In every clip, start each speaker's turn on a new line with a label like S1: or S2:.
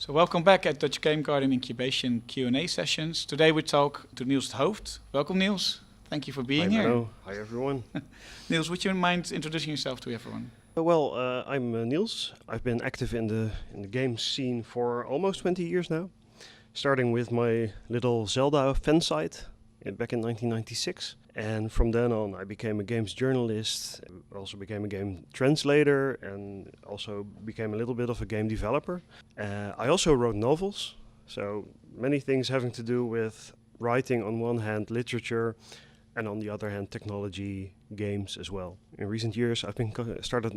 S1: So welcome back at Dutch Game Garden Incubation Q&A sessions. Today we talk to Niels Hooft. Welcome, Niels. Thank you for being here.
S2: Hello. Hi, everyone.
S1: Niels, would you mind introducing yourself to everyone?
S2: I'm Niels. I've been active in the game scene for almost 20 years now, starting with my little Zelda fan site back in 1996. And from then on, I became a games journalist, also became a game translator, and also became a little bit of a game developer. I also wrote novels, so many things having to do with writing on one hand, literature, and on the other hand, technology, games as well. In recent years, I've been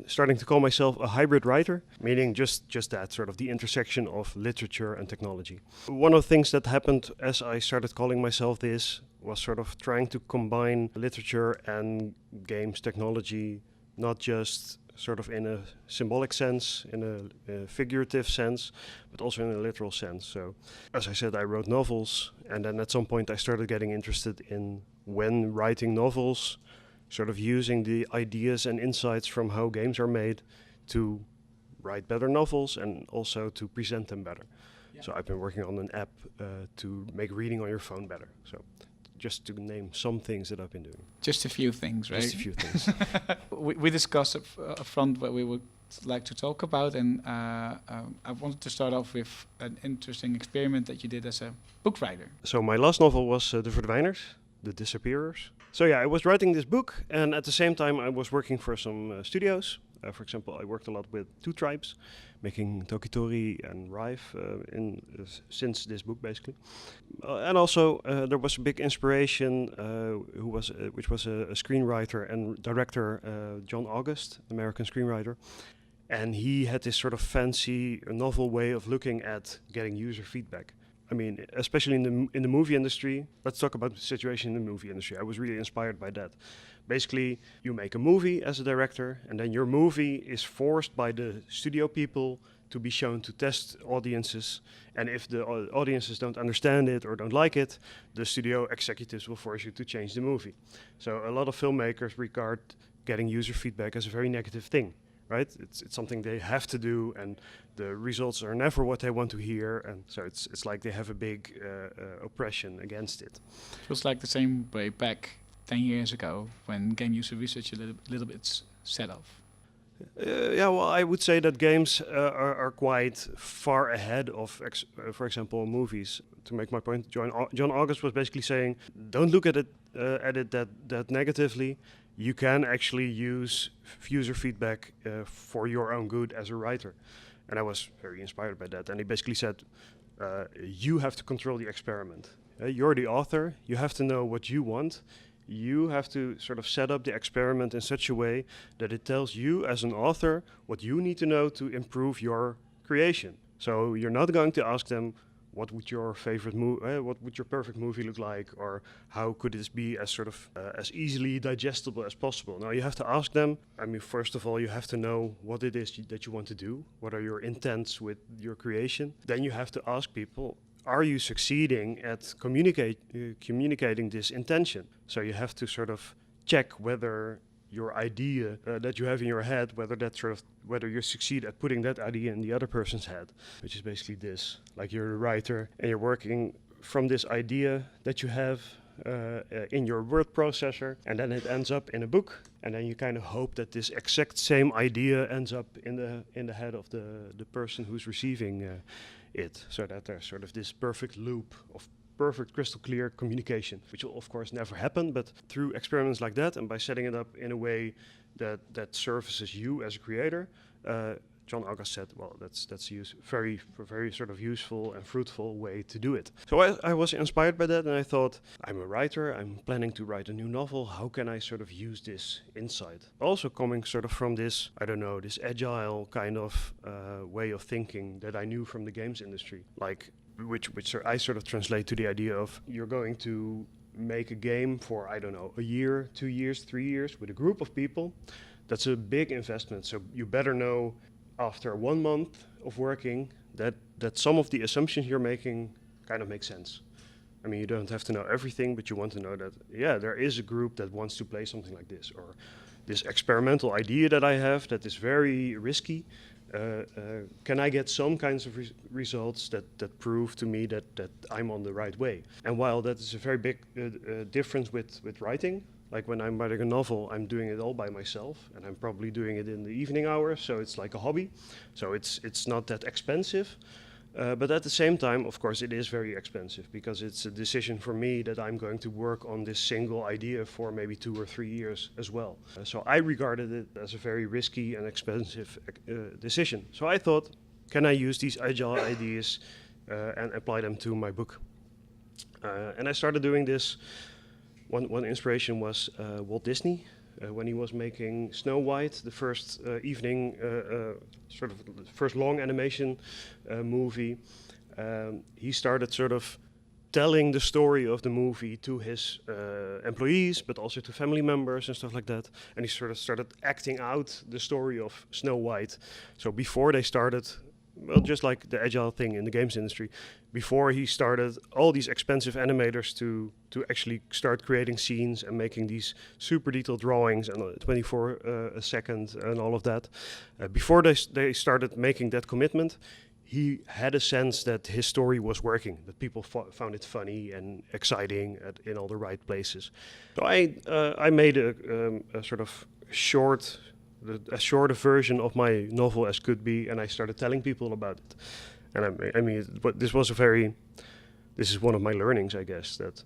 S2: starting to call myself a hybrid writer, meaning just that, sort of the intersection of literature and technology. One of the things that happened as I started calling myself this was sort of trying to combine literature and games technology, not just sort of in a symbolic sense, in a figurative sense, but also in a literal sense. So, as I said, I wrote novels, and then at some point I started getting interested in, when writing novels, sort of using the ideas and insights from how games are made to write better novels and also to present them better. Yeah. So I've been working on an app to make reading on your phone better. So just to name some things that I've been doing.
S1: Just a few things, right?
S2: Just a few things.
S1: we discussed up front what we would like to talk about, and I wanted to start off with an interesting experiment that you did as a book writer.
S2: So my last novel was The Verdwijners, The Disappearers. So yeah, I was writing this book, and at the same time I was working for some studios. For example, I worked a lot with Two Tribes, making Tokitori and RIVE since this book, basically. And also there was a big inspiration, which was a screenwriter and director, John August, American screenwriter. And he had this sort of fancy novel way of looking at getting user feedback. I mean, especially in the movie industry. Let's talk about the situation in the movie industry. I was really inspired by that. Basically, you make a movie as a director, and then your movie is forced by the studio people to be shown to test audiences. And if the audiences don't understand it or don't like it, the studio executives will force you to change the movie. So a lot of filmmakers regard getting user feedback as a very negative thing. Right? It's something they have to do, and the results are never what they want to hear, and so it's like they have a big oppression against it.
S1: Feels like the same way back 10 years ago when game user research a little bit set off.
S2: I would say that games are quite far ahead of, for example, movies. To make my point, John August was basically saying, don't look at it that negatively. You can actually use user feedback for your own good as a writer. And I was very inspired by that. And he basically said, you have to control the experiment. You're the author. You have to know what you want. You have to sort of set up the experiment in such a way that it tells you as an author what you need to know to improve your creation. So you're not going to ask them, what would your favorite what would your perfect movie look like, or how could this be as sort of as easily digestible as possible? Now you have to ask them. I mean, first of all, you have to know what it is that you want to do. What are your intents with your creation? Then you have to ask people, are you succeeding at communicating this intention? So you have to sort of check whether your idea that you have in your head, whether you succeed at putting that idea in the other person's head, which is basically this. Like, you're a writer and you're working from this idea that you have in your word processor, and then it ends up in a book, and then you kind of hope that this exact same idea ends up in the head of the person who's receiving it, so that there's sort of this perfect loop of perfect, crystal clear communication, which will of course never happen, but through experiments like that and by setting it up in a way that services you as a creator, John August said, well, that's a very sort of useful and fruitful way to do it. So I was inspired by that, and I thought, I'm a writer, I'm planning to write a new novel, how can I sort of use this insight? Also coming sort of from this, this agile kind of way of thinking that I knew from the games industry, like which I sort of translate to the idea of, you're going to make a game for, a year, 2 years, 3 years with a group of people. That's a big investment. So you better know after 1 month of working that some of the assumptions you're making kind of make sense. I mean, you don't have to know everything, but you want to know that, there is a group that wants to play something like this, or this experimental idea that I have that is very risky. can I get some kinds of results that prove to me that I'm on the right way? And while that is a very big difference with writing, like when I'm writing a novel, I'm doing it all by myself, and I'm probably doing it in the evening hours, so it's like a hobby. So it's not that expensive. But at the same time, of course, it is very expensive because it's a decision for me that I'm going to work on this single idea for maybe 2 or 3 years as well. So I regarded it as a very risky and expensive decision. So I thought, can I use these agile ideas and apply them to my book? And I started doing this. One inspiration was Walt Disney. When he was making Snow White, the first first long animation movie, he started sort of telling the story of the movie to his employees, but also to family members and stuff like that. And he sort of started acting out the story of Snow White. So before they started, well, just like the agile thing in the games industry, before he started all these expensive animators to actually start creating scenes and making these super detailed drawings and 24 a second and all of that, before they started making that commitment, he had a sense that his story was working, that people found it funny and exciting in all the right places. So I made a sort of short, as short a version of my novel as could be, and I started telling people about it. And I mean, this is one of my learnings, I guess, that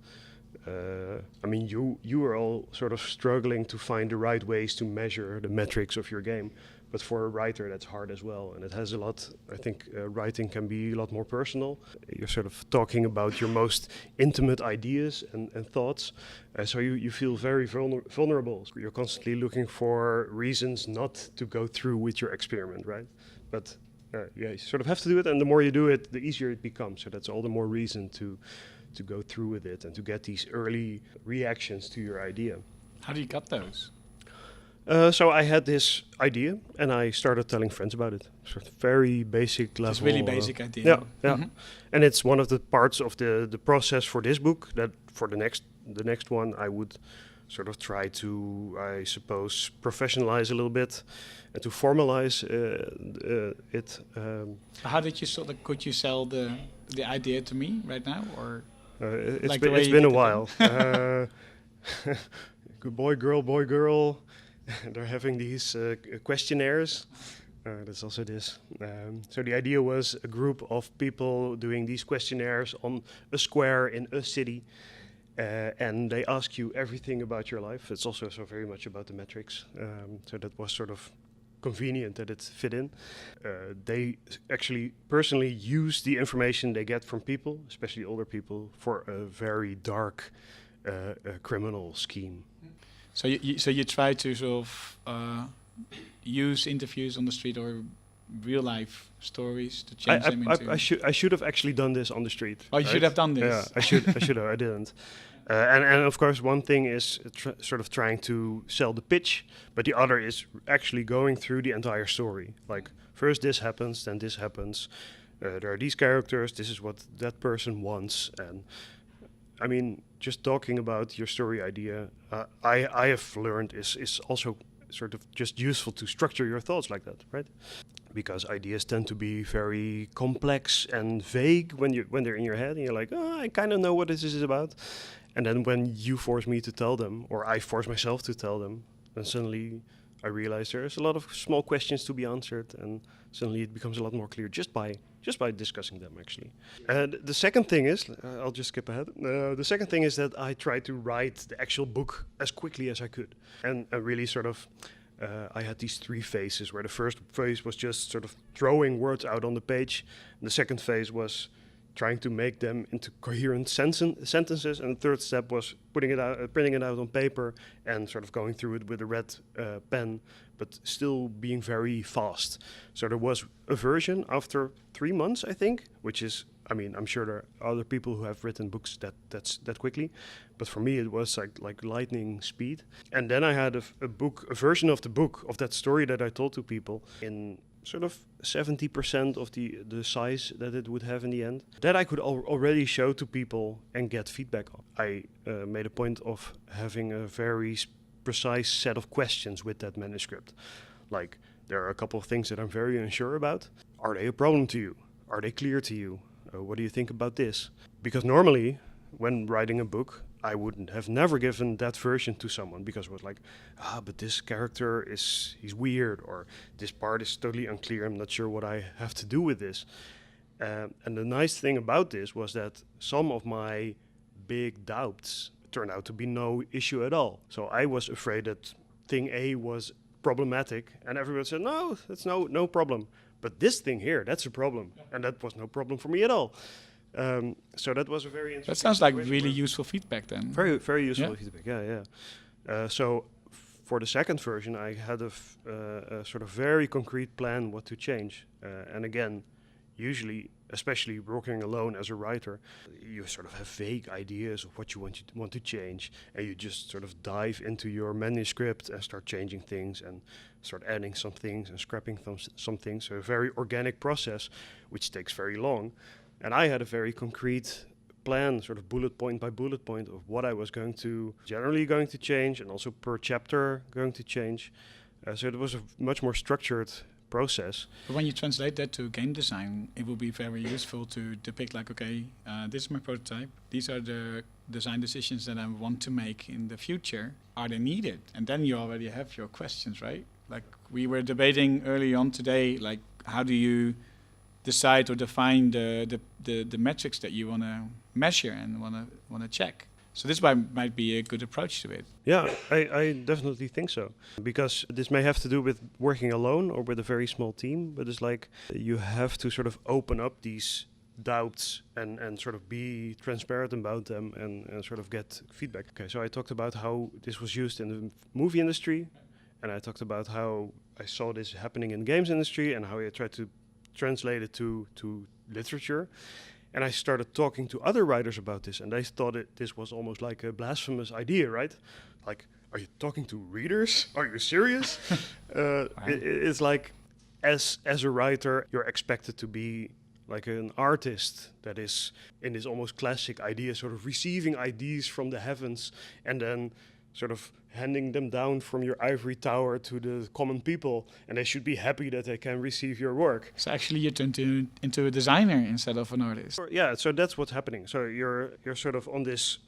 S2: I mean, you are all sort of struggling to find the right ways to measure the metrics of your game. But for a writer, that's hard as well. And it has a lot, I think writing can be a lot more personal. You're sort of talking about your most intimate ideas and thoughts. So you feel very vulnerable. You're constantly looking for reasons not to go through with your experiment, right? But yeah, you sort of have to do it. And the more you do it, the easier it becomes. So that's all the more reason to go through with it and to get these early reactions to your idea.
S1: How do you get those?
S2: So I had this idea, and I started telling friends about it. Sort of very basic level.
S1: It's really basic idea.
S2: Yeah. Mm-hmm. And it's one of the parts of the process for this book. That for the next one, I would sort of try to, I suppose, professionalize a little bit and to formalize it.
S1: How did you could you sell the idea to me right now, or?
S2: It's been a while. Boy, girl. They're having these questionnaires. That's also this. So the idea was a group of people doing these questionnaires on a square in a city. And they ask you everything about your life. It's also so very much about the metrics. So that was sort of convenient that it fit in. They actually personally use the information they get from people, especially older people, for a very dark criminal scheme.
S1: So you try to sort of use interviews on the street or real life stories to change them into.
S2: I should have actually done this on the street.
S1: Oh, you should have done this.
S2: Yeah, I should have. I didn't. And of course, one thing is sort of trying to sell the pitch, but the other is actually going through the entire story. Like first this happens, then this happens. There are these characters. This is what that person wants, and I mean, just talking about your story idea, I have learned is also sort of just useful to structure your thoughts like that, right? Because ideas tend to be very complex and vague when they're in your head, and you're like, oh, I kind of know what this is about. And then when you force me to tell them, or I force myself to tell them, then suddenly I realize there's a lot of small questions to be answered, and suddenly it becomes a lot more clear just by discussing them, actually. The second thing is, I'll just skip ahead. The second thing is that I tried to write the actual book as quickly as I could. And really sort of, I had these 3 phases, where the first phase was just sort of throwing words out on the page. And the second phase was trying to make them into coherent sentences. And the third step was printing it out on paper and sort of going through it with a red pen, but still being very fast. So there was a version after 3 months, I think, which is, I mean, I'm sure there are other people who have written books that quickly, but for me it was like lightning speed. And then I had a version of the book, of that story that I told to people, in sort of 70% of the size that it would have in the end, that I could already show to people and get feedback on. I made a point of having a very precise set of questions with that manuscript. Like, there are a couple of things that I'm very unsure about. Are they a problem to you? Are they clear to you? What do you think about this? Because normally, when writing a book, I wouldn't have never given that version to someone because it was like, but this character he's weird, or this part is totally unclear. I'm not sure what I have to do with this. And the nice thing about this was that some of my big doubts turned out to be no issue at all. So I was afraid that thing A was problematic, and everyone said, no, that's no problem. But this thing here, that's a problem. And that was no problem for me at all. So that was a very interesting.
S1: That sounds like really useful feedback then.
S2: Very, very useful feedback. Yeah. So for the second version, I had a sort of very concrete plan what to change. And again, usually, especially working alone as a writer, you sort of have vague ideas of what you want to change, and you just sort of dive into your manuscript and start changing things and start adding some things and scrapping some things. So a very organic process, which takes very long. And I had a very concrete plan, sort of bullet point by bullet point, of what I was generally going to change, and also per chapter going to change. So it was a much more structured process.
S1: But when you translate that to game design, it will be very useful to depict like, okay, this is my prototype. These are the design decisions that I want to make in the future. Are they needed? And then you already have your questions, right? Like we were debating early on today, like how do you decide or define the metrics that you want to measure and want to check? So this might be a good approach to it.
S2: Yeah, I definitely think so. Because this may have to do with working alone or with a very small team, but it's like you have to sort of open up these doubts and sort of be transparent about them and sort of get feedback. Okay, so I talked about how this was used in the movie industry, and I talked about how I saw this happening in the games industry and how I tried to translate it to literature. And I started talking to other writers about this, and they thought this was almost like a blasphemous idea, right? Like, are you talking to readers? Are you serious? It's like, as a writer, you're expected to be like an artist that is in this almost classic idea, sort of receiving ideas from the heavens and then sort of handing them down from your ivory tower to the common people, and they should be happy that they can receive your work.
S1: So actually you turned into a designer instead of an artist.
S2: Yeah, so that's what's happening. So you're sort of on this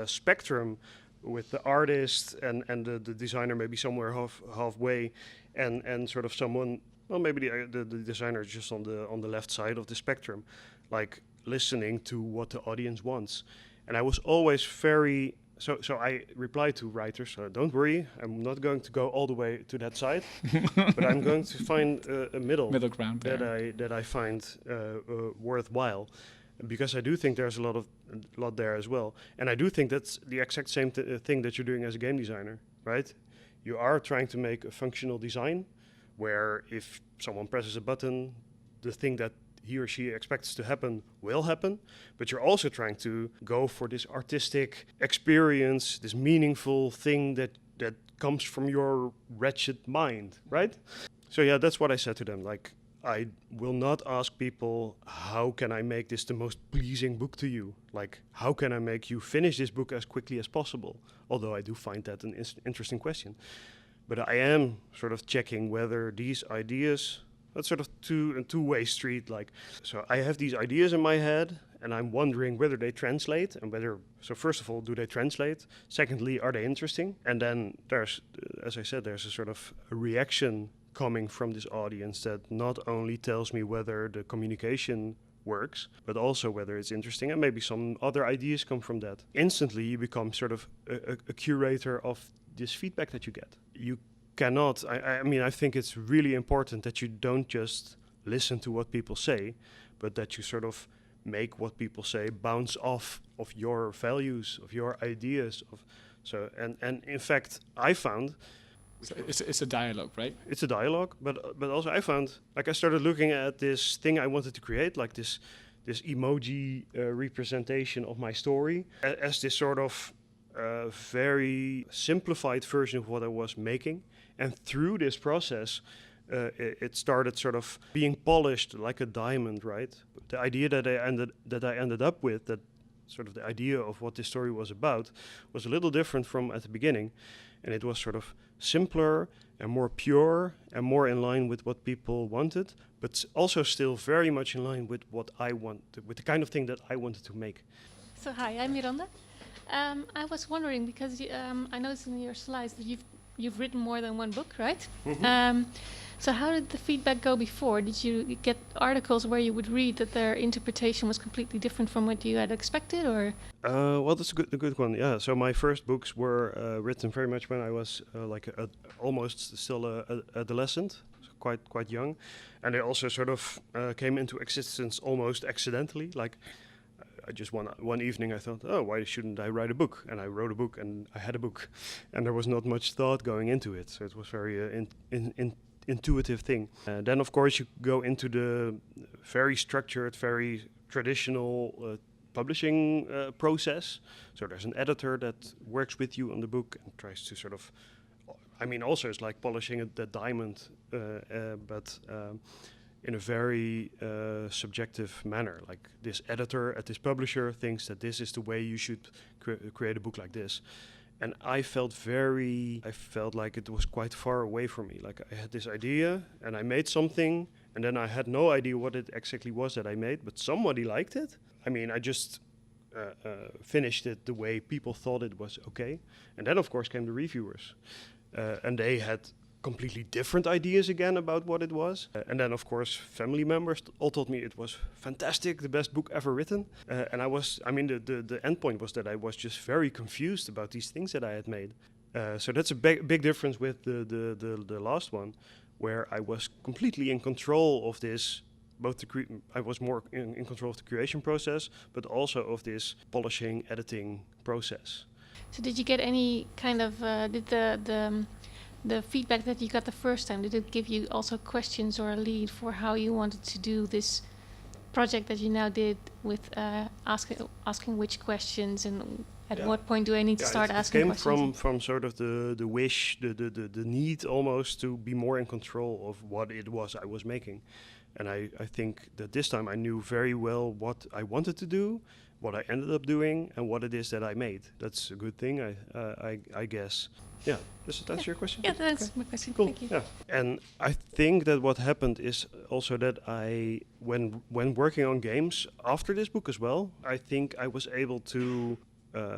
S2: spectrum with the artist and the designer maybe somewhere halfway, and sort of someone, well, maybe the designer is just on the left side of the spectrum, like listening to what the audience wants. And I was always very... So I replied to writers, don't worry, I'm not going to go all the way to that side, but I'm going to find a middle
S1: ground
S2: that I find worthwhile, because I do think there's a lot there as well, and I do think that's the exact same thing that you're doing as a game designer, right? You are trying to make a functional design, where if someone presses a button, the thing that he or she expects to happen will happen, but you're also trying to go for this artistic experience, this meaningful thing that comes from your wretched mind, right? So yeah, that's what I said to them. Like, I will not ask people, how can I make this the most pleasing book to you? Like, how can I make you finish this book as quickly as possible? Although I do find that an interesting question. But I am sort of checking whether these ideas... That's sort of two-way street. Like, so I have these ideas in my head, and I'm wondering whether they translate, and whether. So first of all, do they translate? Secondly, are they interesting? And then there's, as I said, there's a sort of a reaction coming from this audience that not only tells me whether the communication works, but also whether it's interesting, and maybe some other ideas come from that. Instantly, you become sort of a curator of this feedback that you get. You cannot, I mean, I think it's really important that you don't just listen to what people say, but that you sort of make what people say bounce off of your values, of your ideas. And in fact, I found...
S1: So it's a dialogue, right?
S2: It's a dialogue, but also I found, like, I started looking at this thing I wanted to create, like this emoji representation of my story, as this sort of very simplified version of what I was making. And through this process, it started sort of being polished like a diamond, right? The idea that I ended up with, that sort of the idea of what this story was about, was a little different from at the beginning, and it was sort of simpler and more pure and more in line with what people wanted, but also still very much in line with what I wanted, with the kind of thing that I wanted to make.
S3: So hi, I'm Miranda. I was wondering because I noticed in your slides that you've written more than one book, right? So how did the feedback go before? Did you get articles where you would read that their interpretation was completely different from what you had expected, or?
S2: Well, that's a good one. Yeah. So my first books were written very much when I was almost still a adolescent, so quite young, and they also sort of came into existence almost accidentally. Like I just one evening I thought, oh, why shouldn't I write a book? And I wrote a book, and I had a book, and there was not much thought going into it. So it was very intuitive thing. Then, of course, you go into the very structured, very traditional publishing process. So there's an editor that works with you on the book and tries to sort of, I mean, also it's like polishing the diamond, but in a very subjective manner. Like this editor at this publisher thinks that this is the way you should create a book like this. And I felt like it was quite far away from me. Like I had this idea and I made something, and then I had no idea what it exactly was that I made, but somebody liked it. I mean, I just finished it the way people thought it was okay. And then, of course, came the reviewers. And they had completely different ideas again about what it was. And then, of course, family members all told me it was fantastic, the best book ever written. And the end point was that I was just very confused about these things that I had made. So that's a big difference with the last one, where I was completely in control of this. I was more in control of the creation process, but also of this polishing, editing process.
S3: So did you get any kind of the feedback that you got the first time, did it give you also questions or a lead for how you wanted to do this project that you now did with asking which questions, and at what point do I need to start asking questions?
S2: It came from sort of the wish, the need almost to be more in control of what it was I was making. And I think that this time I knew very well what I wanted to do, what I ended up doing, and what it is that I made. That's a good thing, I guess. Yeah, does that answer your question?
S3: Yeah, that's my question.
S2: Cool.
S3: Thank you.
S2: Yeah, and I think that what happened is also that when working on games after this book as well, I think I was able to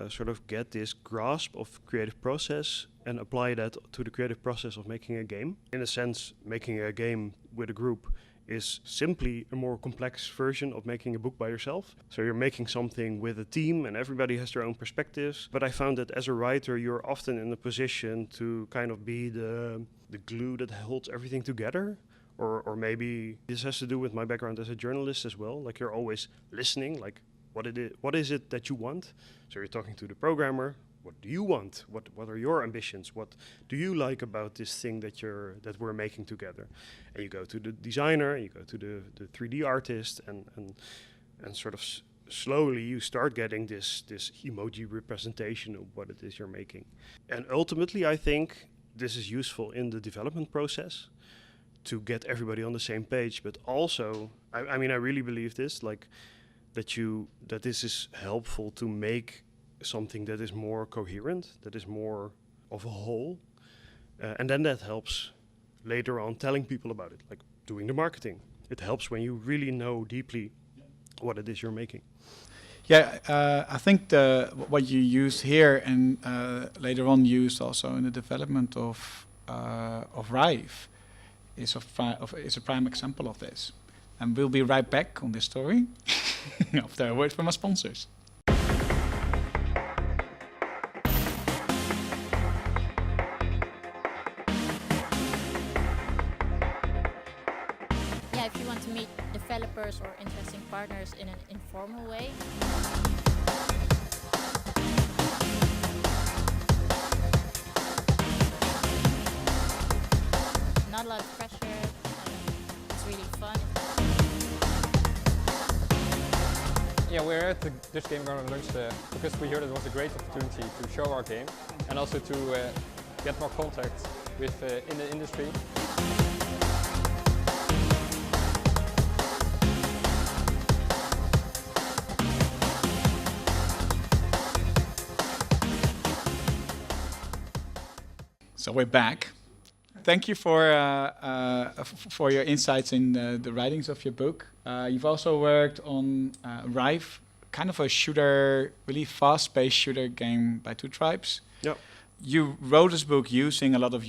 S2: sort of get this grasp of creative process and apply that to the creative process of making a game. In a sense, making a game with a group is simply a more complex version of making a book by yourself. So you're making something with a team and everybody has their own perspectives. But I found that as a writer, you're often in a position to kind of be the glue that holds everything together. Or maybe this has to do with my background as a journalist as well. Like you're always listening, like what is it that you want? So you're talking to the programmer. What do you want? What are your ambitions? What do you like about this thing that we're making together? And you go to the designer, you go to the 3D artist, and sort of slowly you start getting this emoji representation of what it is you're making. And ultimately, I think this is useful in the development process to get everybody on the same page. But also, I mean, I really believe this, like that this is helpful to make something that is more coherent, that is more of a whole. And then that helps later on telling people about it, like doing the marketing. It helps when you really know deeply what it is you're making.
S1: Yeah, I think what you use here and later on used also in the development of RIVE is a prime example of this. And we'll be right back on this story after a word from our sponsors.
S4: If you want to meet developers or interesting partners in an informal way. Not a lot of pressure, it's really fun.
S5: Yeah, we're at the Dutch Game Garden Lunch because we heard it was a great opportunity to show our game and also to get more contact with in the industry.
S1: So we're back. thank you for your insights in the writings of your book. You've also worked on RIVE, kind of a shooter, really fast-paced shooter game by two tribes.
S2: Yep.
S1: You wrote this book using a lot of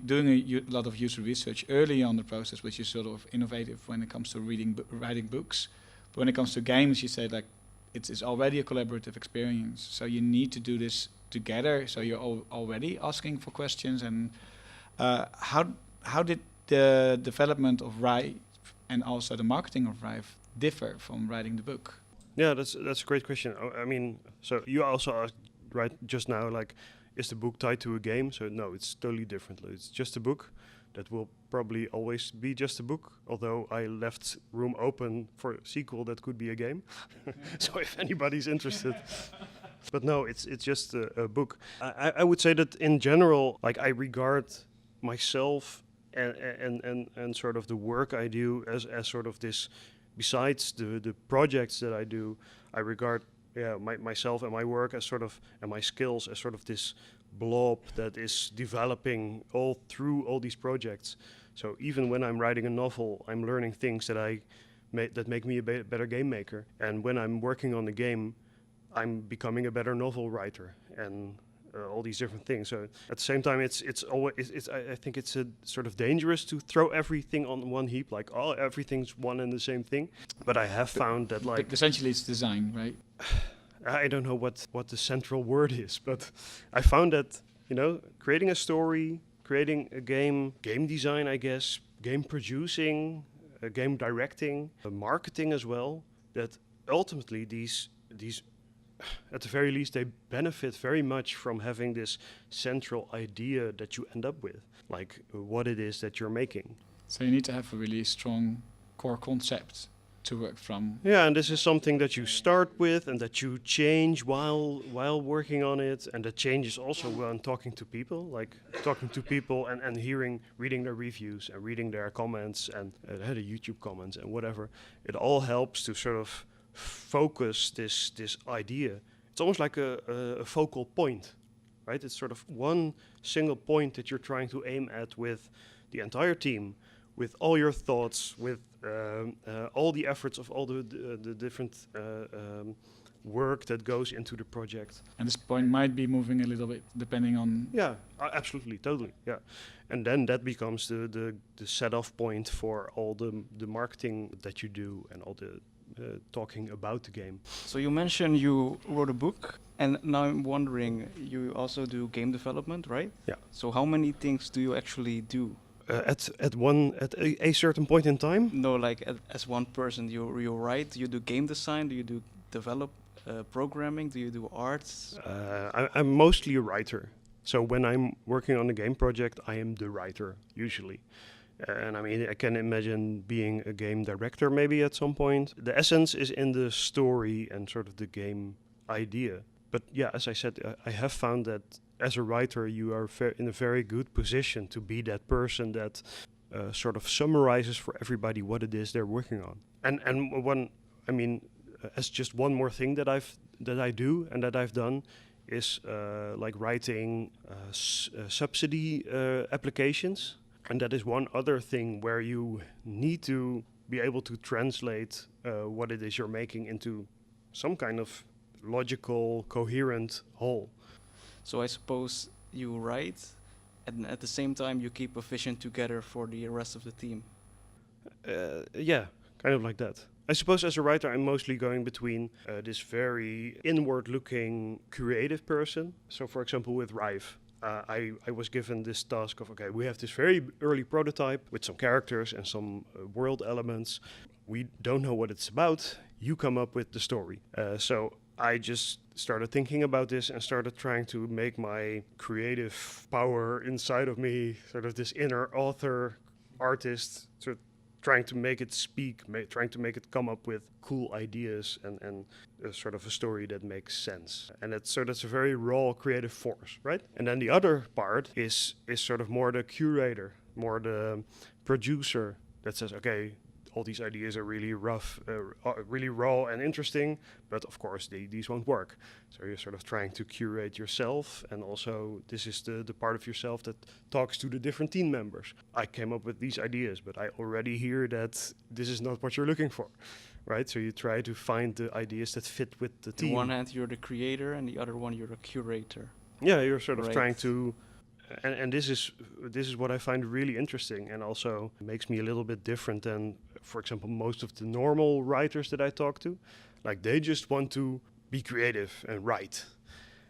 S1: doing a lot of user research early on the process, which is sort of innovative when it comes to writing books. But when it comes to games, you said like it's already a collaborative experience. So you need to do this together. So you're already asking for questions. And how did the development of RIVE and also the marketing of RIVE differ from writing the book?
S2: Yeah, that's a great question. I mean, so you also asked right just now, like, is the book tied to a game? So no, it's totally different. It's just a book that will probably always be just a book, although I left room open for a sequel that could be a game. So if anybody's interested. But no, it's just a book. I would say that in general, like, I regard myself and sort of the work I do as sort of this, besides the projects that I do, I regard myself and my work as sort of, and my skills as sort of this blob that is developing all through all these projects. So even when I'm writing a novel, I'm learning things that that make me a better game maker. And when I'm working on a game, I'm becoming a better novel writer, and all these different things. So at the same time, it's always I think it's a sort of dangerous to throw everything on one heap, like everything's one and the same thing. But I have found that, like,
S1: essentially it's design, right?
S2: I don't know what the central word is, but I found that, creating a story, creating a game design, I guess, game producing, game directing, marketing as well, that ultimately these at the very least, they benefit very much from having this central idea that you end up with, like what it is that you're making.
S1: So you need to have a really strong core concept to work from.
S2: Yeah, and this is something that you start with and that you change while working on it, and that changes also when talking to people, and reading their reviews and reading their comments and the YouTube comments and whatever. It all helps to sort of focus this idea. It's almost like a focal point, right? It's sort of one single point that you're trying to aim at with the entire team, with all your thoughts, with all the efforts of all the different work that goes into the project.
S1: And this point might be moving a little bit depending on...
S2: Yeah, absolutely, totally, yeah. And then that becomes the set-off point for all the marketing that you do and all the talking about the game.
S6: So you mentioned you wrote a book, and now I'm wondering, you also do game development, right?
S2: Yeah.
S6: So how many things do you actually do?
S2: At a certain point in time?
S6: No, like as one person, you write, do you do game design, do you do develop programming, do you do arts?
S2: I'm mostly a writer. So when I'm working on a game project, I am the writer, usually. And I mean, I can imagine being a game director maybe at some point. The essence is in the story and sort of the game idea. But yeah, as I said, I have found that as a writer, you are in a very good position to be that person that sort of summarizes for everybody what it is they're working on. And as just one more thing that I do and that I've done is like writing subsidy applications. And that is one other thing where you need to be able to translate what it is you're making into some kind of logical, coherent whole.
S6: So I suppose you write, and at the same time you keep a vision together for the rest of the team.
S2: Yeah, kind of like that. I suppose as a writer, I'm mostly going between this very inward-looking creative person. So for example, with RIVE, I was given this task of, okay, we have this very early prototype with some characters and some world elements. We don't know what it's about. You come up with the story. So I just started thinking about this and started trying to make my creative power inside of me, sort of this inner author, artist, sort of trying to make it speak, trying to make it come up with cool ideas and sort of a story that makes sense. And that's a very raw creative force, right? And then the other part is sort of more the curator, more the producer that says, okay, all these ideas are really rough, really raw and interesting, but of course these won't work. So you're sort of trying to curate yourself, and also this is the part of yourself that talks to the different team members. I came up with these ideas, but I already hear that this is not what you're looking for, right? So you try to find the ideas that fit with the team.
S6: On one hand, you're the creator, and the other one, you're a curator.
S2: Yeah, you're sort of
S6: Right.
S2: trying to, and this is what I find really interesting, and also makes me a little bit different than, for example, most of the normal writers that I talk to. Like, they just want to be creative and write,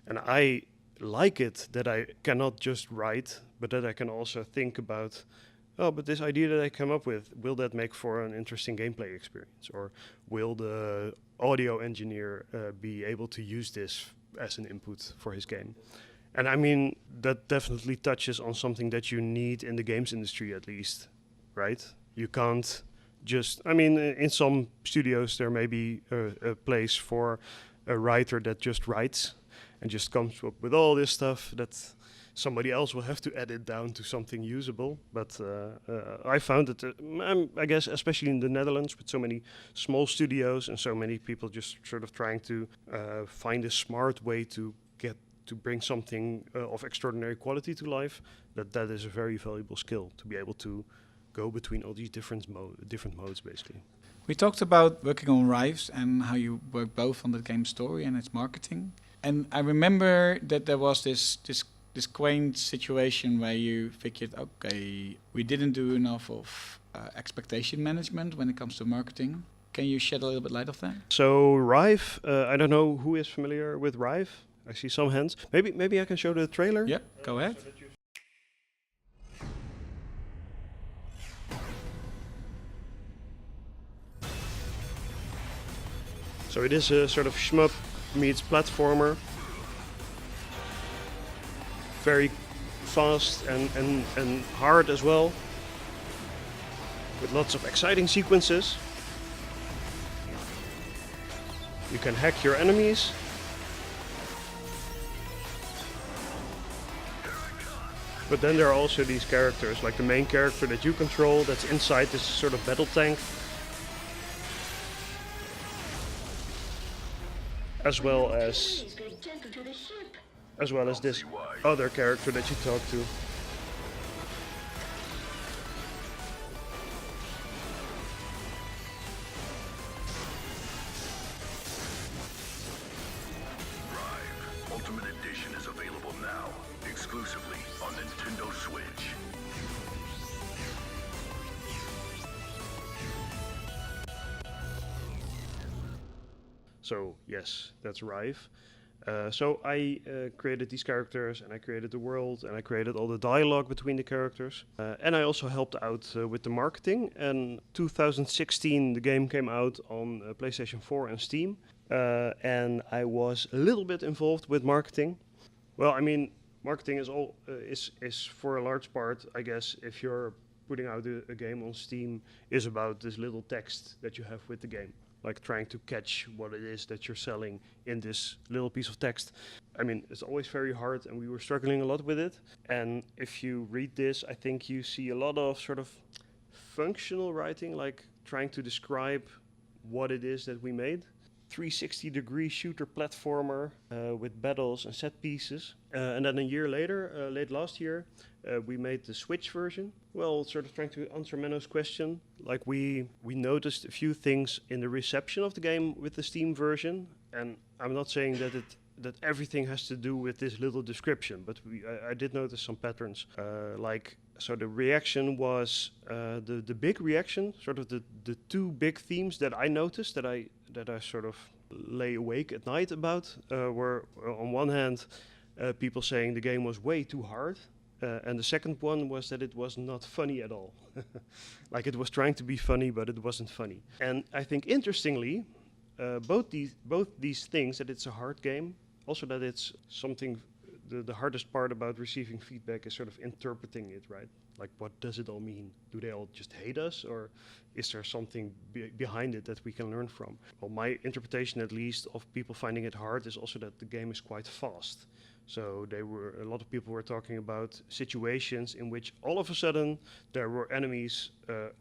S2: and I like it that I cannot just write, but that I can also think about, oh, but this idea that I come up with, will that make for an interesting gameplay experience, or will the audio engineer be able to use this as an input for his game? And I mean, that definitely touches on something that you need in the games industry, at least, right? You can't just, I mean, in some studios there may be a place for a writer that just writes and just comes up with all this stuff that somebody else will have to edit down to something usable. But I found that, I guess, especially in the Netherlands, with so many small studios and so many people just sort of trying to find a smart way to bring something of extraordinary quality to life, that is a very valuable skill, to be able to go between all these different modes, basically.
S1: We talked about working on RIVEs and how you work both on the game story and its marketing. And I remember that there was this quaint situation where you figured, okay, we didn't do enough of expectation management when it comes to marketing. Can you shed a little bit light of that?
S2: So RIVE, I don't know who is familiar with RIVE. I see some hands. Maybe I can show the trailer.
S1: Yeah, go ahead.
S2: So it is a sort of shmup meets platformer. Very fast and hard as well, with lots of exciting sequences. You can hack your enemies. But then there are also these characters, like the main character that you control, that's inside this sort of battle tank. As well as this other character that you talk to.
S7: RIVE Ultimate Edition is available now, exclusively on Nintendo Switch.
S2: So yes, that's RIVE. So I created these characters, and I created the world, and I created all the dialogue between the characters. And I also helped out with the marketing. And 2016 the game came out on PlayStation 4 and Steam. And I was a little bit involved with marketing. Well, I mean, marketing is for a large part, I guess, if you're putting out a game on Steam, is about this little text that you have with the game. Like trying to catch what it is that you're selling in this little piece of text. I mean, it's always very hard, and we were struggling a lot with it. And if you read this, I think you see a lot of sort of functional writing, like trying to describe what it is that we made. 360-degree shooter platformer with battles and set pieces. And then a year later, late last year, we made the Switch version. Well, sort of trying to answer Menno's question. Like we noticed a few things in the reception of the game with the Steam version. And I'm not saying that everything has to do with this little description, but I did notice some patterns. So the reaction was, the big reaction, sort of the two big themes that I noticed, that I sort of lay awake at night about, were on one hand, people saying the game was way too hard. And the second one was that it was not funny at all. Like it was trying to be funny, but it wasn't funny. And I think interestingly, both these things, that it's a hard game, also that it's something, the hardest part about receiving feedback is sort of interpreting it, right? Like, what does it all mean? Do they all just hate us, or is there something behind it that we can learn from? Well, my interpretation, at least, of people finding it hard is also that the game is quite fast. So a lot of people were talking about situations in which all of a sudden there were enemies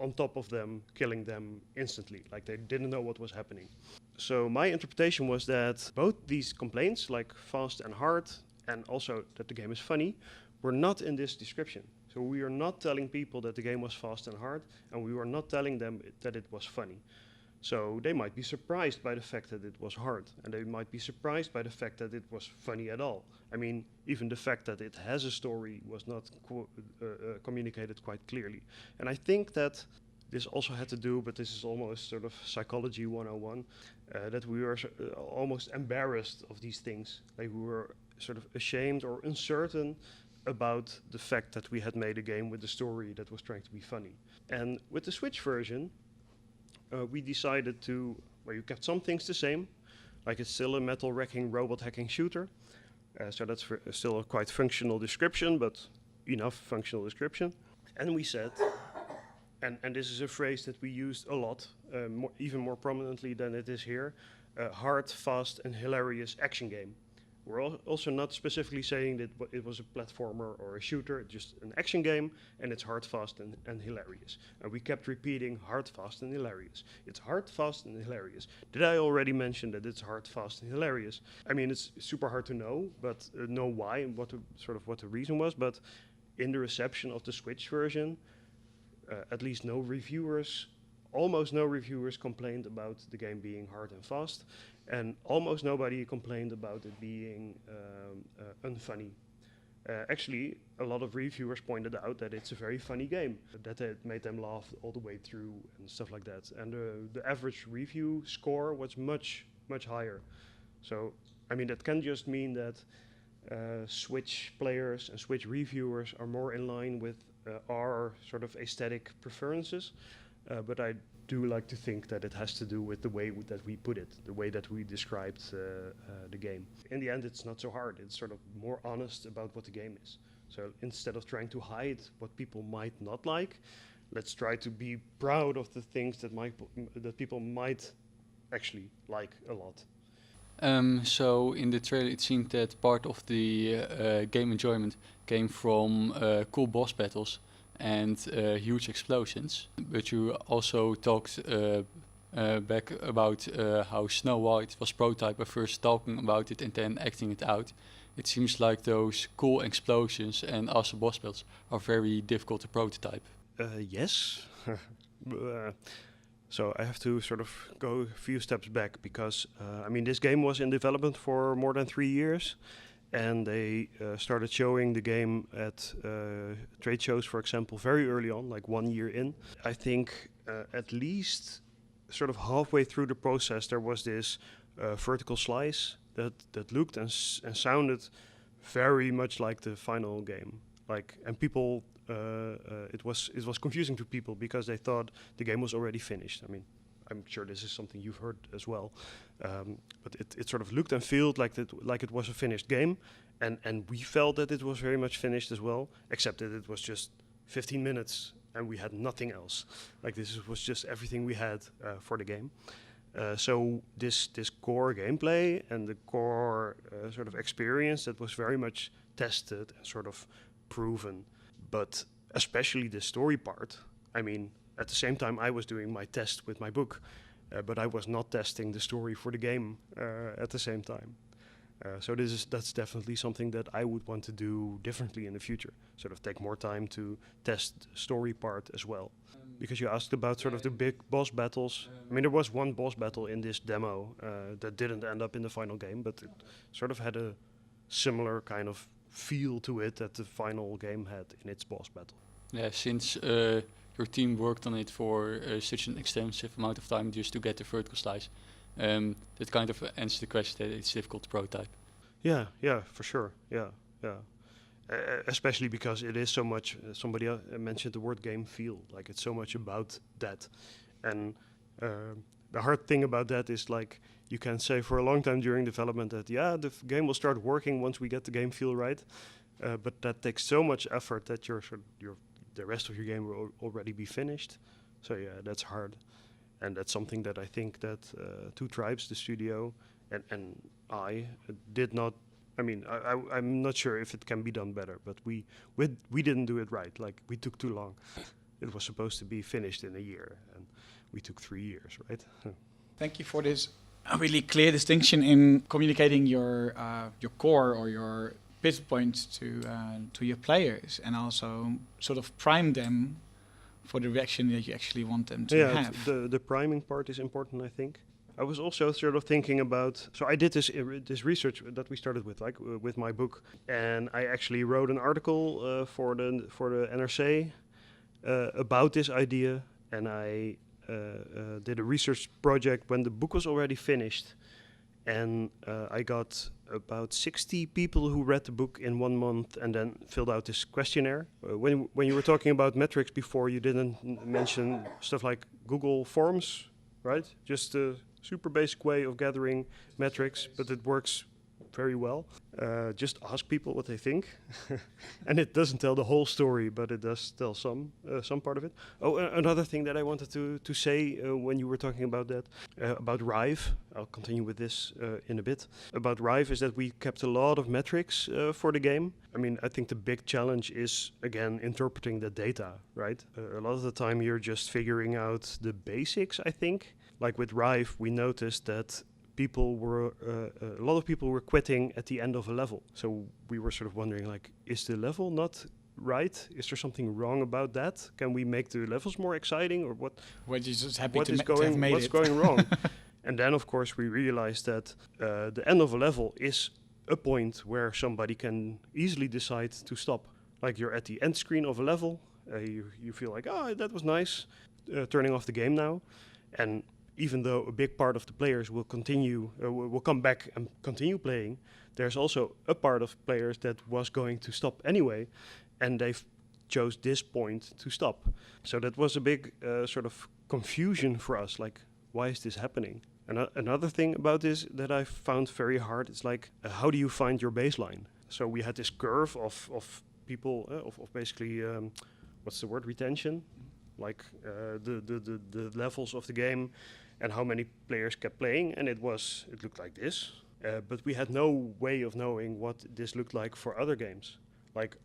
S2: on top of them, killing them instantly, like they didn't know what was happening. So my interpretation was that both these complaints, like fast and hard, and also that the game is funny, were not in this description. So we are not telling people that the game was fast and hard, and we were not telling them that it was funny. So they might be surprised by the fact that it was hard, and they might be surprised by the fact that it was funny at all. I mean, even the fact that it has a story was not communicated quite clearly. And I think that this also had to do, but this is almost sort of psychology 101, that we were almost embarrassed of these things. Like we were sort of ashamed or uncertain about the fact that we had made a game with a story that was trying to be funny. And with the Switch version, we decided to, well, you kept some things the same, like it's still a metal wrecking, robot hacking shooter. So that's still a quite functional description, but enough functional description. And we said, and this is a phrase that we used a lot, even more prominently than it is here, hard, fast, and hilarious action game. We're also not specifically saying that it was a platformer or a shooter, just an action game, and it's hard, fast, and hilarious. And we kept repeating hard, fast, and hilarious. It's hard, fast, and hilarious. Did I already mention that it's hard, fast, and hilarious? I mean, it's super hard to know, but know why and what the reason was. But in the reception of the Switch version, at least almost no reviewers complained about the game being hard and fast, and almost nobody complained about it being unfunny. Actually, a lot of reviewers pointed out that it's a very funny game, that it made them laugh all the way through and stuff like that. And the average review score was much, much higher. So, I mean, that can just mean that Switch players and Switch reviewers are more in line with our sort of aesthetic preferences. But I do like to think that it has to do with the way that we put it, the way that we described the game. In the end, it's not so hard. It's sort of more honest about what the game is. So instead of trying to hide what people might not like, let's try to be proud of the things that people might actually like a lot.
S8: So in the trailer it seemed that part of the game enjoyment came from cool boss battles and huge explosions. But you also talked back about how Snow White was prototype by first talking about it and then acting it out. It seems like those cool explosions and also boss battles are very difficult to prototype.
S2: Yes. So I have to sort of go a few steps back because, I mean, this game was in development for more than 3 years. And they started showing the game at trade shows, for example, very early on, like 1 year in. I think at least sort of halfway through the process, there was this vertical slice that looked and sounded very much like the final game. And people, it was confusing to people because they thought the game was already finished. I mean, I'm sure this is something you've heard as well. But it sort of looked and felt like it was a finished game. And we felt that it was very much finished as well, except that it was just 15 minutes and we had nothing else. Like this was just everything we had for the game. So this core gameplay and the core sort of experience that was very much tested and sort of proven. But especially the story part, I mean, at the same time, I was doing my test with my book, but I was not testing the story for the game at the same time. So that's definitely something that I would want to do differently in the future. Sort of take more time to test the story part as well. Because you asked about sort of the big boss battles. I mean, there was one boss battle in this demo that didn't end up in the final game, but it sort of had a similar kind of feel to it that the final game had in its boss battle.
S8: Yeah, since your team worked on it for such an extensive amount of time just to get the vertical slice. That kind of answers the question that it's difficult to prototype.
S2: Yeah, for sure. Yeah. Especially because it is so much, somebody mentioned the word game feel, like it's so much about that. And the hard thing about that is like, you can say for a long time during development that, the game will start working once we get the game feel right. But that takes so much effort that the rest of your game will already be finished. So yeah, that's hard. And that's something that I think that Two Tribes, the studio, and I did not I mean, I'm not sure if it can be done better, but we didn't do it right. Like, we took too long. It was supposed to be finished in a year, and we took 3 years, right?
S1: Thank you for this really clear distinction in communicating your core or your pivot points to your players, and also sort of prime them for the reaction that you actually want them to have.
S2: The priming part is important, I think. I was also sort of thinking about. So I did this research that we started with, like with my book, and I actually wrote an article for the NRC about this idea, and I did a research project when the book was already finished, and I got about 60 people who read the book in 1 month and then filled out this questionnaire. When you were talking about metrics before, you didn't mention stuff like Google Forms, right? Just a super basic way of gathering metrics, but it works very well. Just ask people what they think, and it doesn't tell the whole story, but it does tell some part of it. Oh, another thing that I wanted to say when you were talking about that, about RIVE, I'll continue with this in a bit, about RIVE is that we kept a lot of metrics for the game. I mean, I think the big challenge is, again, interpreting the data, right? A lot of the time you're just figuring out the basics, I think. Like with RIVE, we noticed that a lot of people were quitting at the end of a level. So we were sort of wondering, like, is the level not right? Is there something wrong about that? Can we make the levels more exciting, or what?
S1: We're just happy
S2: What
S1: to
S2: is
S1: to have made
S2: what's
S1: it.
S2: going wrong? And then, of course, we realized that the end of a level is a point where somebody can easily decide to stop. Like, you're at the end screen of a level, you feel like, oh, that was nice, turning off the game now, and even though a big part of the players will come back and continue playing, there's also a part of players that was going to stop anyway, and they chose this point to stop. So that was a big sort of confusion for us, like, why is this happening? And another thing about this that I found very hard is, like, how do you find your baseline? So we had this curve of people, of basically, what's the word, retention? Like the levels of the game and how many players kept playing, and it looked like this. But we had no way of knowing what this looked like for other games. Like,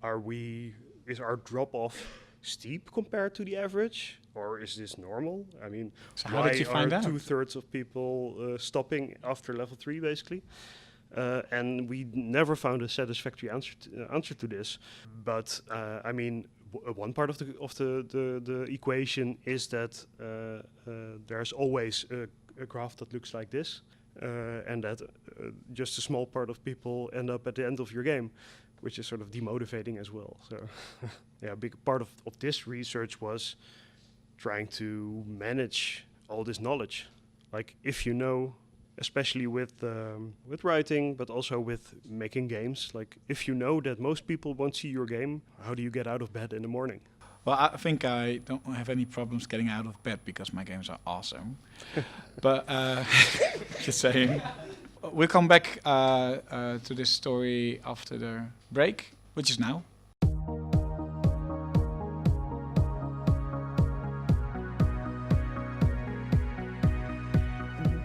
S2: is our drop-off steep compared to the average, or is this normal? I mean,
S1: So how did you find out?
S2: 2/3 of people stopping after level 3, basically? And we never found a satisfactory answer to this. But I mean, one part of the equation is that there's always a graph that looks like this, and that just a small part of people end up at the end of your game, which is sort of demotivating as well. So yeah, a big part of this research was trying to manage all this knowledge. Like, if you know, especially with writing, but also with making games, like, if you know that most people won't see your game, how do you get out of bed in the morning?
S1: Well, I think I don't have any problems getting out of bed because my games are awesome. But just saying. We'll come back to this story after the break, which is now.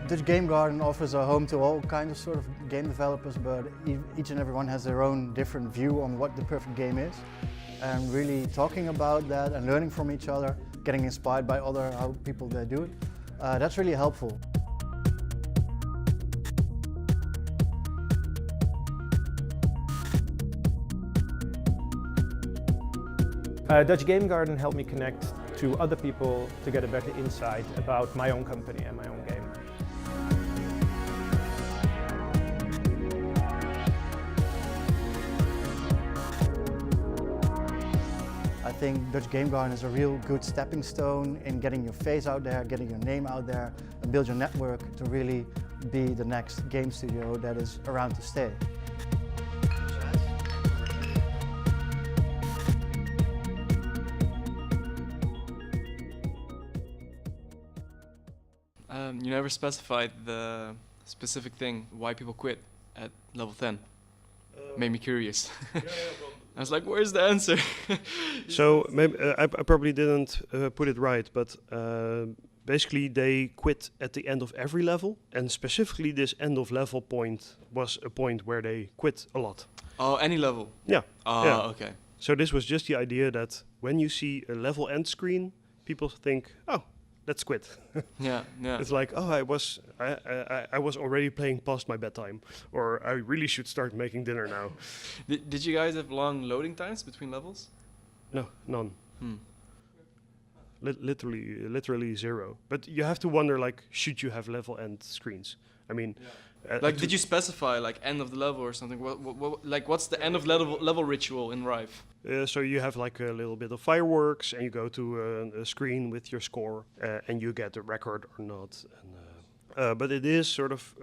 S9: Dutch Game Garden offers a home to all kinds of sort of game developers, but each and everyone has their own different view on what the perfect game is. And really talking about that and learning from each other, getting inspired by how people that do it, that's really helpful.
S10: Dutch Game Garden helped me connect to other people to get a better insight about my own company and my own game.
S9: I think Dutch Game Garden is a real good stepping stone in getting your face out there, getting your name out there, and build your network to really be the next game studio that is around to stay.
S6: You never specified the specific thing why people quit at level 10. Made me curious. I was like, where's the answer?
S2: So maybe I probably didn't put it right, but basically they quit at the end of every level, and specifically this end of level point was a point where they quit a lot.
S6: Oh, any level.
S2: Yeah. Yeah.
S6: Okay.
S2: So this was just the idea that when you see a level end screen, people think, oh, let's quit.
S6: Yeah, yeah.
S2: It's like, oh, I was already playing past my bedtime, or I really should start making dinner now.
S6: Did you guys have long loading times between levels?
S2: No, none.
S6: Hmm.
S2: Literally zero. But you have to wonder, like, should you have level end screens? I mean,
S6: Like, did you specify like end of the level or something? What's the end of level ritual in RIVE?
S2: So you have like a little bit of fireworks, and you go to a screen with your score, and you get a record or not. And, but it is sort of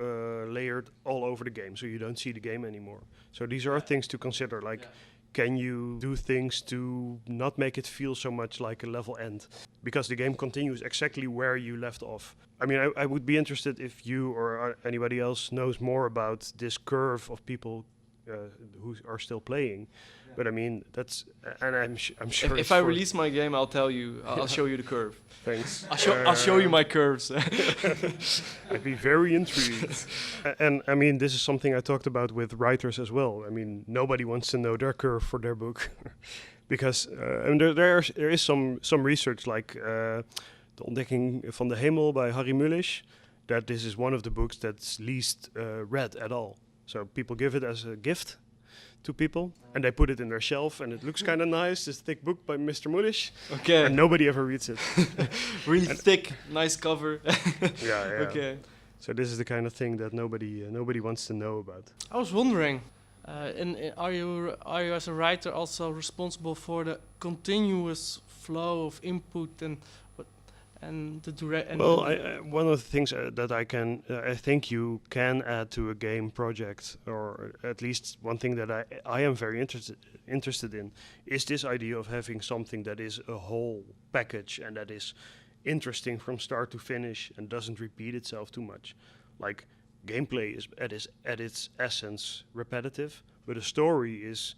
S2: layered all over the game, so you don't see the game anymore. So these are things to consider, like, can you do things to not make it feel so much like a level end? Because the game continues exactly where you left off. I mean, I would be interested if you or anybody else knows more about this curve of people who are still playing. But I mean, that's, and I'm sure.
S6: If I release my game, I'll tell you. I'll show you the curve.
S2: Thanks.
S6: I'll show you my curves.
S2: I'd be very intrigued. And I mean, this is something I talked about with writers as well. I mean, nobody wants to know their curve for their book, because and there is some research, like De Ontdekking van de Hemel by Harry Mulisch, that this is one of the books that's least read at all. So people give it as a gift to people, and they put it in their shelf, and it looks kind of nice, this thick book by Mr. Mulisch.
S6: Okay.
S2: And nobody ever reads it.
S6: Really thick, nice cover.
S2: Yeah.
S6: Okay.
S2: So this is the kind of thing that nobody wants to know about.
S11: I was wondering, are you as a writer also responsible for the continuous flow of input and the direct?
S2: Well, one of the things that I think you can add to a game project, or at least one thing that I am very interested in, is this idea of having something that is a whole package and that is interesting from start to finish and doesn't repeat itself too much. Like, gameplay is at its essence repetitive, but a story is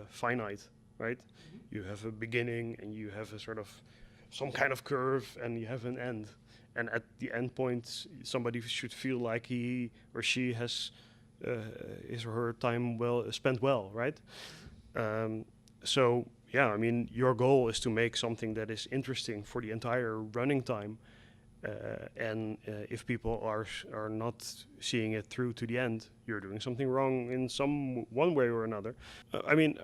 S2: finite, right? Mm-hmm. You have a beginning and you have a sort of some kind of curve, and you have an end. And at the end point, somebody should feel like he or she has his or her time spent well, right? So yeah, I mean, your goal is to make something that is interesting for the entire running time. And if people are not seeing it through to the end, you're doing something wrong in one way or another. I mean,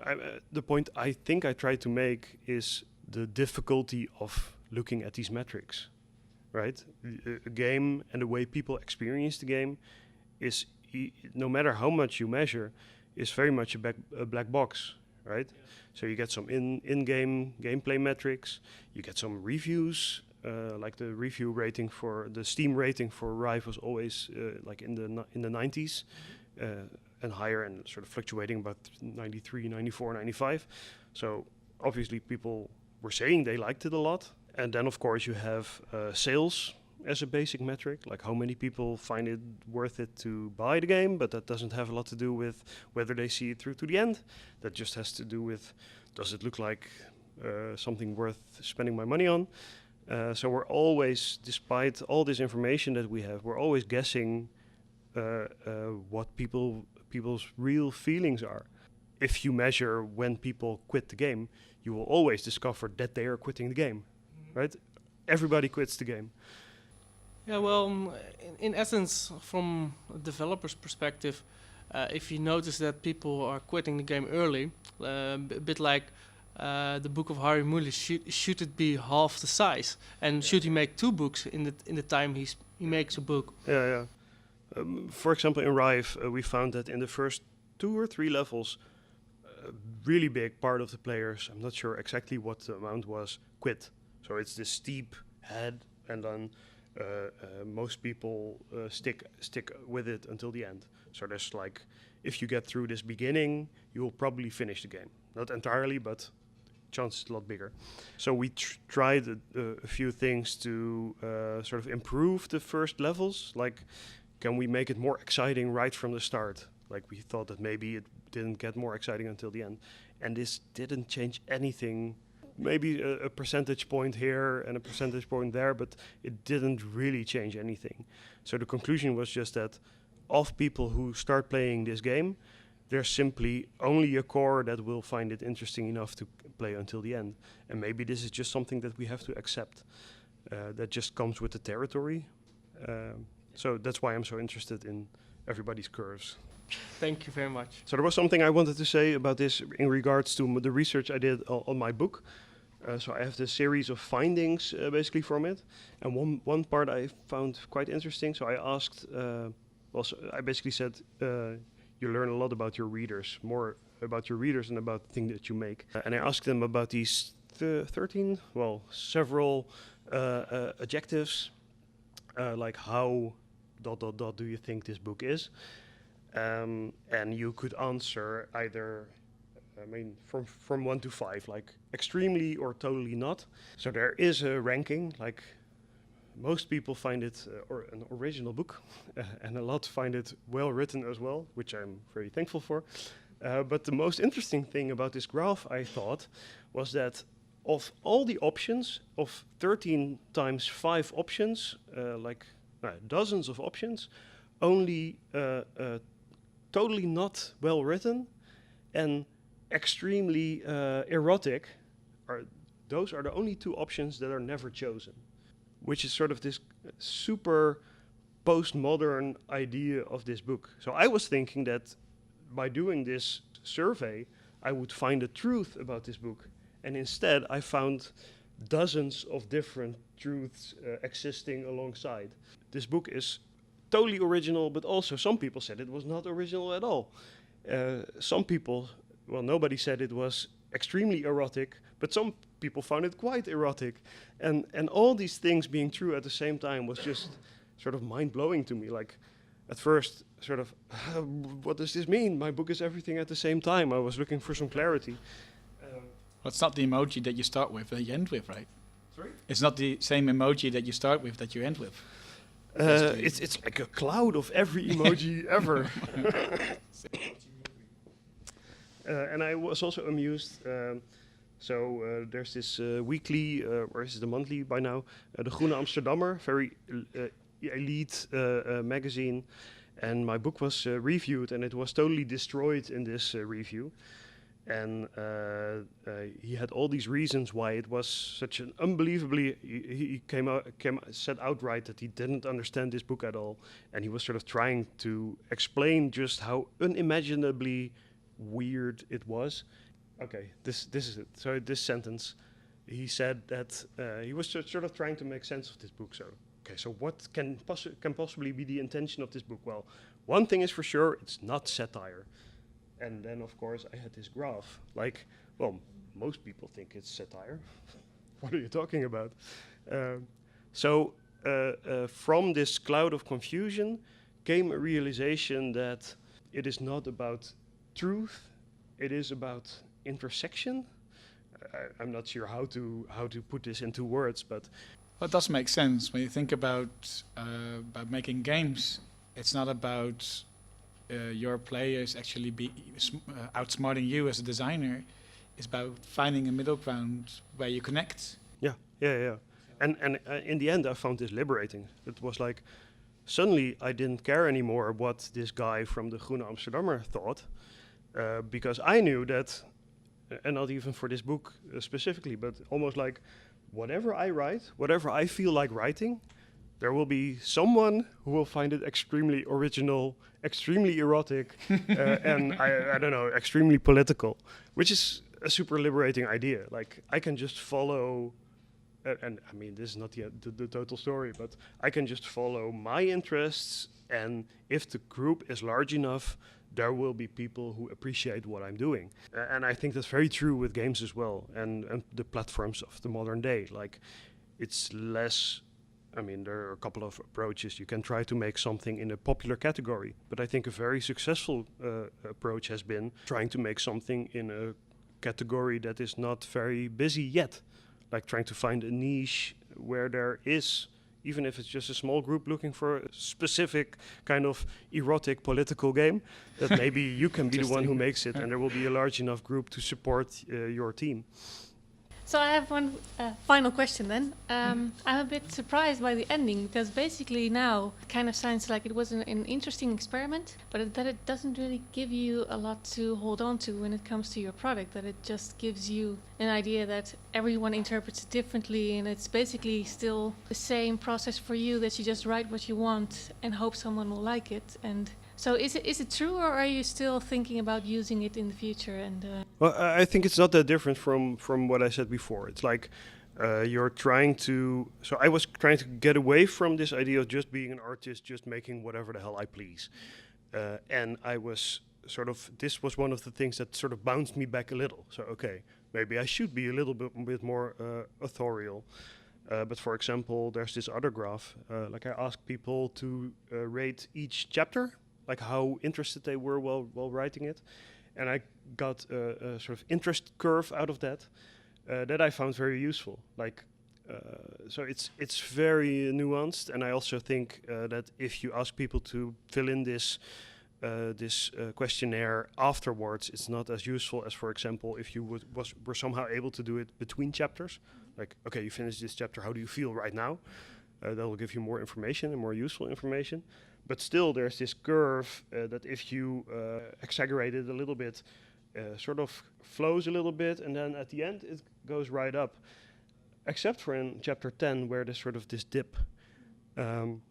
S2: the point I think I tried to make is the difficulty of looking at these metrics, right? A game and the way people experience the game is, no matter how much you measure, is very much a black box, right? Yeah. So you get some in-game gameplay metrics, you get some reviews, like the review rating for the Steam rating for RIVE was always like in the 90s and higher, and sort of fluctuating about 93, 94, 95. So obviously people were saying they liked it a lot. And then, of course, you have sales as a basic metric, like how many people find it worth it to buy the game, but that doesn't have a lot to do with whether they see it through to the end. That just has to do with, does it look like something worth spending my money on? So we're always, despite all this information that we have, we're always guessing what people's real feelings are. If you measure when people quit the game, you will always discover that they are quitting the game, right? Everybody quits the game.
S11: Yeah, well, in essence, from a developer's perspective, if you notice that people are quitting the game early, a bit like the book of Harry Mulisch, should it be half the size? And should he make 2 books in the time he makes a book?
S2: Yeah. For example, in RIVE, we found that in the first 2 or 3 levels, a really big part of the players, I'm not sure exactly what the amount was, quit. So it's this steep head, and then most people stick with it until the end. So there's like, if you get through this beginning, you will probably finish the game. Not entirely, but chance is a lot bigger. So we tried a few things to sort of improve the first levels. Like, can we make it more exciting right from the start? Like, we thought that maybe it didn't get more exciting until the end. And this didn't change anything maybe a percentage point here and a percentage point there, but it didn't really change anything. So the conclusion was just that of people who start playing this game, there's simply only a core that will find it interesting enough to play until the end. And maybe this is just something that we have to accept. That just comes with the territory. So that's why I'm so interested in everybody's curves.
S11: Thank you very much.
S2: So there was something I wanted to say about this in regards to the research I did on my book. So I have this series of findings basically from it. And one part I found quite interesting. So I asked, I basically said, you learn a lot about your readers, more about your readers than about the thing that you make. And I asked them about these 13, several adjectives, like how ... do you think this book is? And you could answer either, from 1 to 5, like extremely or totally not. So there is a ranking, like most people find it an original book, and a lot find it well written as well, which I'm very thankful for. But the most interesting thing about this graph, I thought, was that of all the options, of 13 times 5 options, dozens of options, only totally not well written and extremely erotic, those are the only 2 options that are never chosen, which is sort of this super postmodern idea of this book. So I was thinking that by doing this survey, I would find the truth about this book. And instead, I found dozens of different truths existing alongside. This book is totally original, but also some people said it was not original at all. Some people, nobody said it was extremely erotic, but some people found it quite erotic. And all these things being true at the same time was just sort of mind-blowing to me. Like, at first, sort of, what does this mean? My book is everything at the same time. I was looking for some clarity.
S1: Well, it's not the emoji that you start with that you end with, right?
S2: Sorry?
S1: It's not the same emoji that you start with that you end with.
S2: It's like a cloud of every emoji ever. And I was also amused. There's this weekly, or is it the monthly by now? The Groene Amsterdammer, very elite magazine. And my book was reviewed, and it was totally destroyed in this review. And he had all these reasons why it was such an unbelievably... He said outright that he didn't understand this book at all. And he was sort of trying to explain just how unimaginably weird it was. Okay, this is it. So this sentence, he said that he was sort of trying to make sense of this book. So, okay, so what can possibly be the intention of this book? Well, one thing is for sure, it's not satire. And then, of course, I had this graph. Like, most people think it's satire. What are you talking about? From this cloud of confusion came a realization that it is not about truth. It is about intersection. I'm not sure how to put this into words, but...
S1: Well, it does make sense. When you think about making games, it's not about... your players actually outsmarting you as a designer. Is about finding a middle ground where you connect.
S2: Yeah. And in the end, I found this liberating. It was like, suddenly I didn't care anymore what this guy from the Groene Amsterdammer thought, because I knew that, and not even for this book specifically, but almost like, whatever I write, whatever I feel like writing, there will be someone who will find it extremely original, extremely erotic, and I don't know, extremely political, which is a super liberating idea. Like, I can just follow, and I mean, this is not the total story, but I can just follow my interests, and if the group is large enough, there will be people who appreciate what I'm doing. And I think that's very true with games as well, and the platforms of the modern day. Like, it's less... I mean, there are a couple of approaches. You can try to make something in a popular category, but I think a very successful approach has been trying to make something in a category that is not very busy yet, like trying to find a niche where there is, even if it's just a small group looking for a specific kind of erotic political game, that maybe you can be the one who makes it, and there will be a large enough group to support your team.
S3: So I have one final question then. I'm a bit surprised by the ending because basically now it kind of sounds like it was an interesting experiment, but that it doesn't really give you a lot to hold on to when it comes to your product, that it just gives you an idea that everyone interprets it differently and it's basically still the same process for you, that you just write what you want and hope someone will like it. And so is it true, or are you still thinking about using it in the future? And
S2: Well, I think it's not that different from what I said before. It's like you're trying to... So I was trying to get away from this idea of just being an artist, just making whatever the hell I please. And I was sort of... This was one of the things that sort of bounced me back a little. So, okay, maybe I should be a little bit more authorial. But for example, there's this other graph. Like I asked people to rate each chapter, like how interested they were while writing it. And I got a sort of interest curve out of that that I found very useful. Like, so it's very nuanced, and I also think that if you ask people to fill in this questionnaire afterwards, it's not as useful as, for example, if you were somehow able to do it between chapters. Like, okay, you finished this chapter, how do you feel right now? That will give you more information and more useful information. But still, there's this curve that if you exaggerate it a little bit, sort of flows a little bit, and then at the end it goes right up. Except for in chapter 10, where there's sort of this dip. And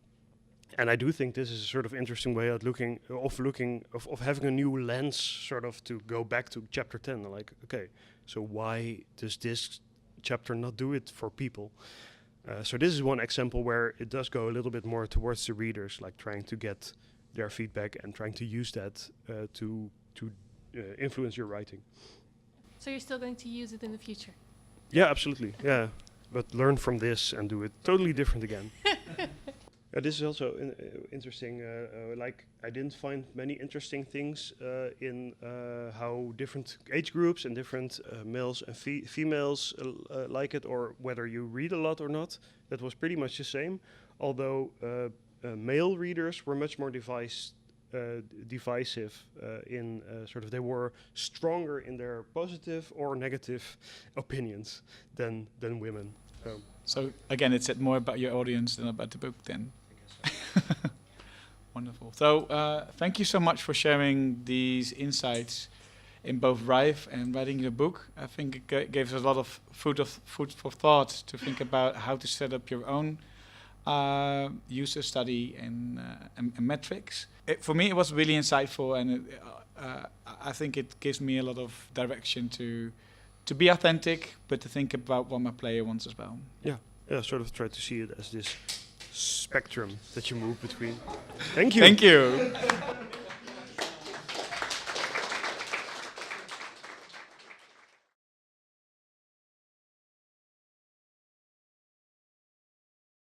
S2: I do think this is a sort of interesting way of having a new lens, sort of to go back to chapter 10. Like, okay, so why does this chapter not do it for people? So this is one example where it does go a little bit more towards the readers, like trying to get their feedback and trying to use that to influence your writing.
S3: so you're still going to use it in the future?
S2: Yeah, absolutely. Yeah, but learn from this and do it totally different again. This is also interesting. Like, I didn't find many interesting things in how different age groups and different males and females like it, or whether you read a lot or not. That was pretty much the same. Although male readers were much more divisive in sort of, they were stronger in their positive or negative opinions than women.
S1: So again, it said more about your audience than about the book then. Wonderful. So thank you so much for sharing these insights in both RIVE and writing your book. I think it gave us a lot of food for thought to think about how to set up your own user study and metrics. For me, it was really insightful, and I think it gives me a lot of direction to be authentic, but to think about what my player wants as well.
S2: Yeah, sort of try to see it as this spectrum that you move between. Thank you.
S1: Thank you.